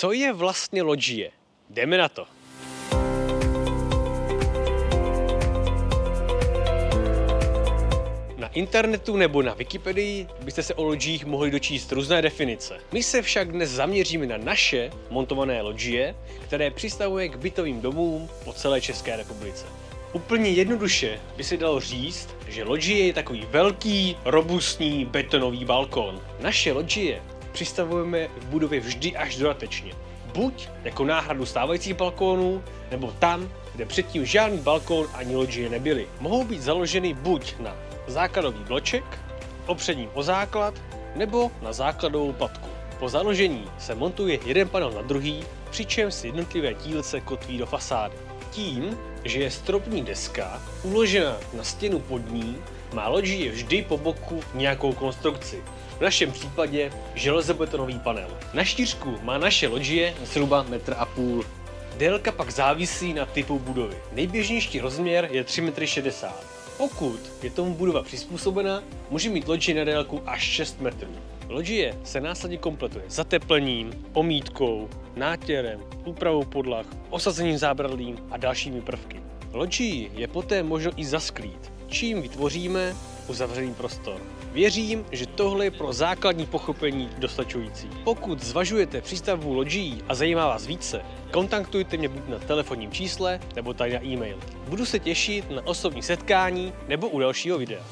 Co je vlastně loggie? Jdeme na to. Na internetu nebo na Wikipedii byste se o lodžích mohli dočíst různé definice. My se však dnes zaměříme na naše montované lodžie, které přistavuje k bytovým domům po celé České republice. Úplně jednoduše by se dalo říct, že lodžie je takový velký, robustní betonový balkon. Naše lodžie přistavujeme v budově vždy až dodatečně. Buď jako náhradu stávajících balkónů, nebo tam, kde předtím žádný balkón ani lodžie nebyly. Mohou být založeny buď na základový bloček, opřením o základ, nebo na základovou platku. Po založení se montuje jeden panel na druhý, přičemž se jednotlivé dílce kotví do fasády. Tím, že je stropní deska uložena na stěnu pod ní, má lodžie vždy po boku nějakou konstrukci. V našem případě železobetonový panel. Na štířku má naše lodžie zhruba 1,5 m. Délka pak závisí na typu budovy. Nejběžnější rozměr je 3,60 m. Pokud je tomu budova přizpůsobena, může mít lodžie na délku až 6 metrů. Lodžie se následně kompletuje zateplením, omítkou, nátěrem, úpravou podlah, osazením zábradlím a dalšími prvky. Lodžii je poté možno i zasklít, čím vytvoříme uzavřený prostor. Věřím, že tohle je pro základní pochopení dostačující. Pokud zvažujete přístavbu lodžií a zajímá vás více, kontaktujte mě buď na telefonním čísle nebo tady na e-mail. Budu se těšit na osobní setkání nebo u dalšího videa.